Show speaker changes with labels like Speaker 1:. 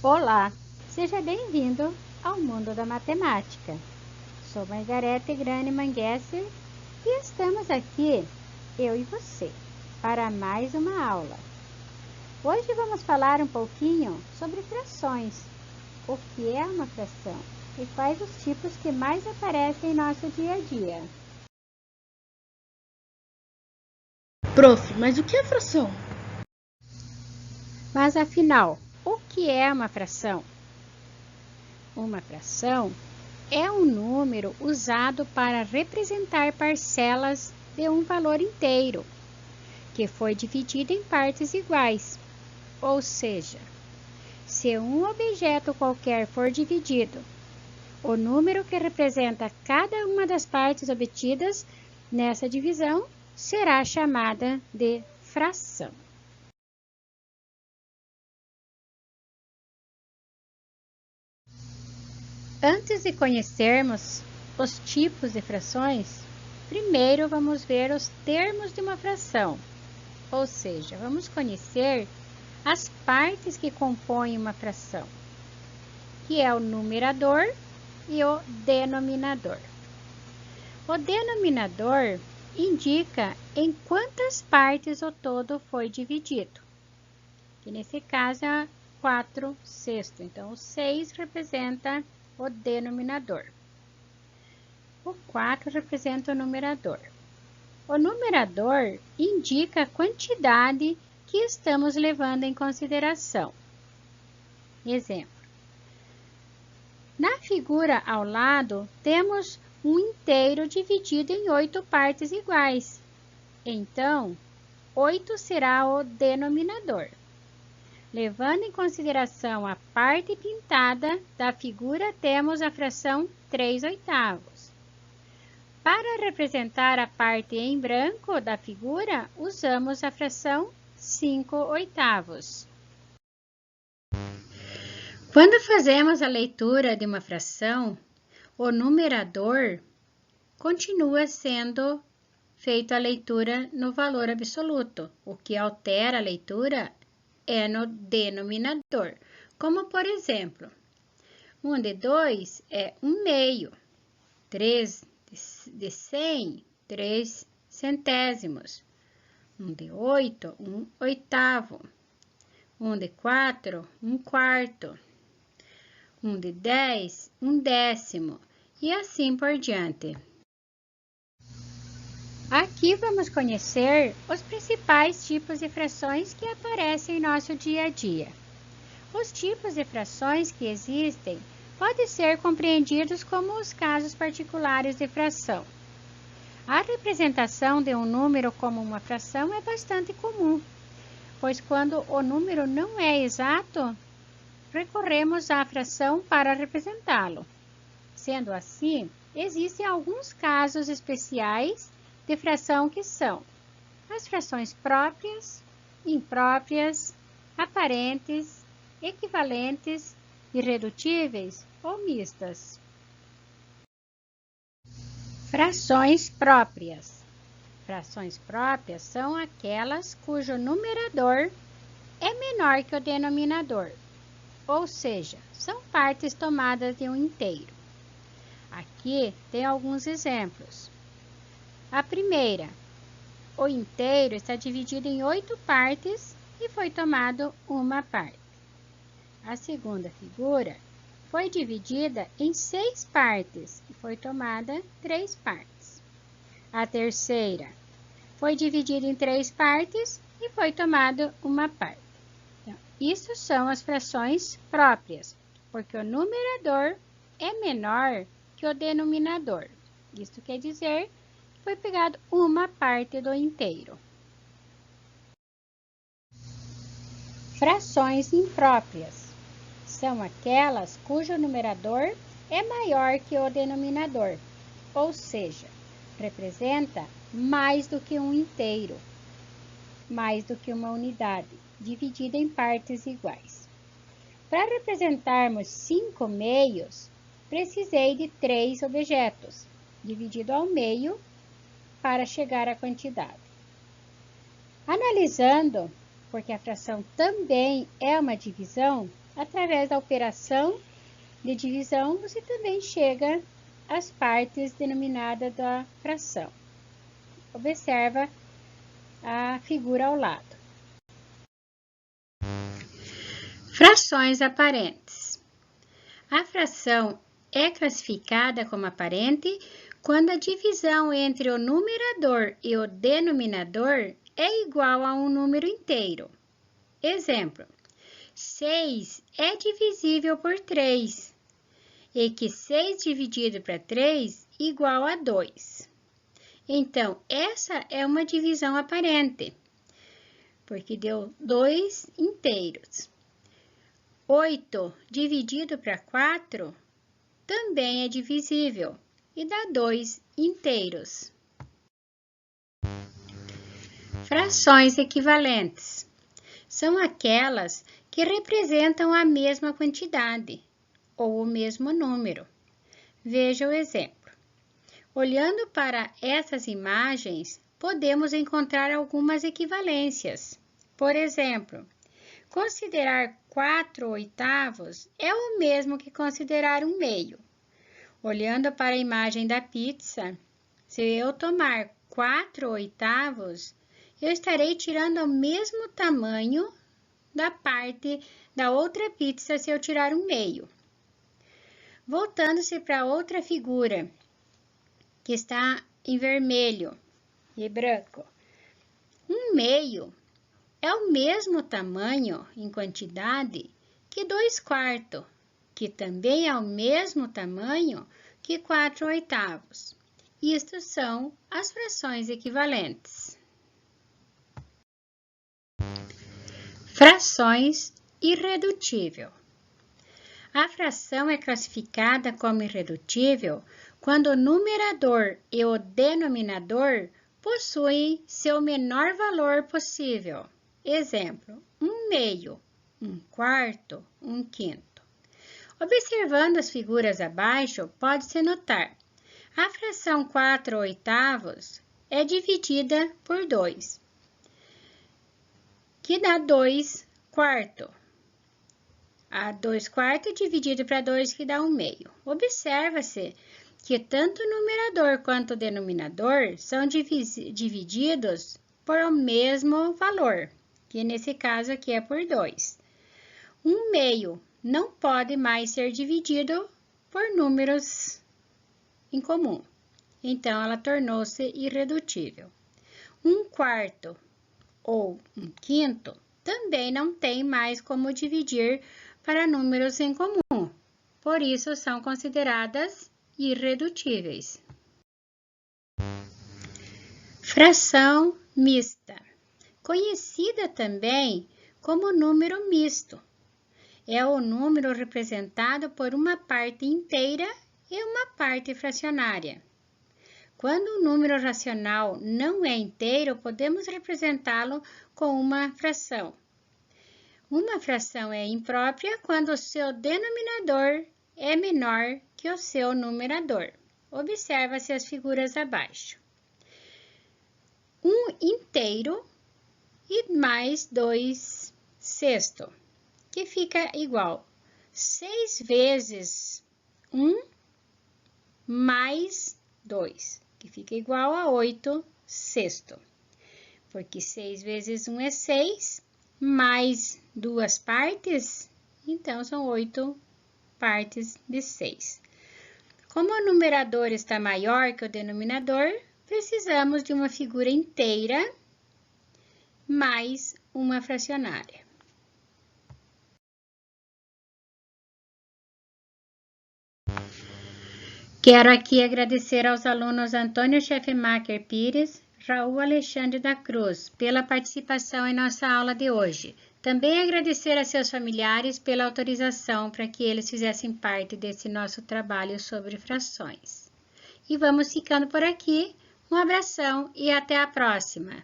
Speaker 1: Olá, seja bem-vindo ao mundo da matemática. Sou Margarete Grane Manguesser e estamos aqui, eu e você, para mais uma aula. Hoje vamos falar um pouquinho sobre frações, o que é uma fração e quais os tipos que mais aparecem em nosso dia a dia.
Speaker 2: Prof, mas o que é fração?
Speaker 1: Mas afinal, o que é uma fração? Uma fração é um número usado para representar parcelas de um valor inteiro, que foi dividido em partes iguais. Ou seja, se um objeto qualquer for dividido, o número que representa cada uma das partes obtidas nessa divisão será chamada de fração. Antes de conhecermos os tipos de frações, primeiro vamos ver os termos de uma fração, ou seja, vamos conhecer as partes que compõem uma fração, que é o numerador e o denominador. O denominador indica em quantas partes o todo foi dividido, que nesse caso é 4/6, então o 6 representa o denominador. O 4 representa o numerador. O numerador indica a quantidade que estamos levando em consideração. Exemplo. Na figura ao lado, temos um inteiro dividido em 8 partes iguais. Então, 8 será o denominador. Levando em consideração a parte pintada da figura, temos a fração 3/8. Para representar a parte em branco da figura, usamos a fração 5/8. Quando fazemos a leitura de uma fração, o numerador continua sendo feita a leitura no valor absoluto. O que altera a leitura é no denominador. Como, por exemplo, 1 de 2 é 1/2, 3 de 100, 3 centésimos, 1 de 8, 1/8, 1 de 4, 1/4, 1 de 10, 1/10, e assim por diante. Aqui vamos conhecer os principais tipos de frações que aparecem em nosso dia a dia. Os tipos de frações que existem podem ser compreendidos como os casos particulares de fração. A representação de um número como uma fração é bastante comum, pois quando o número não é exato, recorremos à fração para representá-lo. Sendo assim, existem alguns casos especiais de fração que são as frações próprias, impróprias, aparentes, equivalentes, irredutíveis ou mistas. Frações próprias. Frações próprias são aquelas cujo numerador é menor que o denominador, ou seja, são partes tomadas de um inteiro. Aqui tem alguns exemplos. A primeira, o inteiro está dividido em 8 partes e foi tomado uma parte. A segunda figura foi dividida em 6 partes e foi tomada 3 partes. A terceira foi dividida em 3 partes e foi tomada uma parte. Então, isso são as frações próprias, porque o numerador é menor que o denominador. Isso quer dizer que foi pegado uma parte do inteiro. Frações impróprias são aquelas cujo numerador é maior que o denominador, ou seja, representa mais do que um inteiro, mais do que uma unidade, dividida em partes iguais. Para representarmos 5 meios, precisei de 3 objetos, dividido ao meio, para chegar à quantidade. Analisando, porque a fração também é uma divisão, Através da operação de divisão, você também chega às partes denominadas da fração. Observa a figura ao lado. Frações aparentes. A fração é classificada como aparente quando a divisão entre o numerador e o denominador é igual a um número inteiro. Exemplo: 6 é divisível por 3, e que 6 dividido para 3 igual a 2. Então, essa é uma divisão aparente, porque deu 2 inteiros. 8 dividido para 4 também é divisível e dá 2 inteiros. Frações equivalentes são aquelas que representam a mesma quantidade ou o mesmo número. Veja o exemplo. Olhando para essas imagens, podemos encontrar algumas equivalências. Por exemplo, considerar 4/8 é o mesmo que considerar 1/2. Olhando para a imagem da pizza, se eu tomar 4/8, eu estarei tirando o mesmo tamanho da parte da outra pizza se eu tirar 1/2. Voltando-se para outra figura, que está em vermelho e branco. 1/2 é o mesmo tamanho em quantidade que 2/4, que também é o mesmo tamanho que 4/8. Isto são as frações equivalentes. Frações irredutível. A fração é classificada como irredutível quando o numerador e o denominador possuem seu menor valor possível. Exemplo: 1/2, 1/4, 1/5. Observando as figuras abaixo, pode-se notar: a fração 4/8 é dividida por 2, que dá 2/4. A 2/4 dividido para 2, que dá 1/2. Observa-se que tanto o numerador quanto o denominador são divididos por o mesmo valor, que nesse caso aqui é por 2. 1/2 não pode mais ser dividido por números em comum, então ela tornou-se irredutível. 1/4 ou 1/5 também não tem mais como dividir para números em comum, por isso são consideradas irredutíveis. Fração mista, conhecida também como número misto, é o número representado por uma parte inteira e uma parte fracionária. Quando o número racional não é inteiro, podemos representá-lo com uma fração. Uma fração é imprópria quando o seu denominador é menor que o seu numerador. Observa-se as figuras abaixo. 1 inteiro e mais 2/6, que fica igual 6 vezes 1 mais 2, que fica igual a 8/6. Porque 6 vezes 1 é 6, mais 2 partes, então são 8 partes de 6. Como o numerador está maior que o denominador, precisamos de uma figura inteira mais uma fracionária. Quero aqui agradecer aos alunos Antônio Scheffemacher Pires, Raul Alexandre da Cruz, pela participação em nossa aula de hoje. Também agradecer a seus familiares pela autorização para que eles fizessem parte desse nosso trabalho sobre frações. E vamos ficando por aqui. Um abração e até a próxima!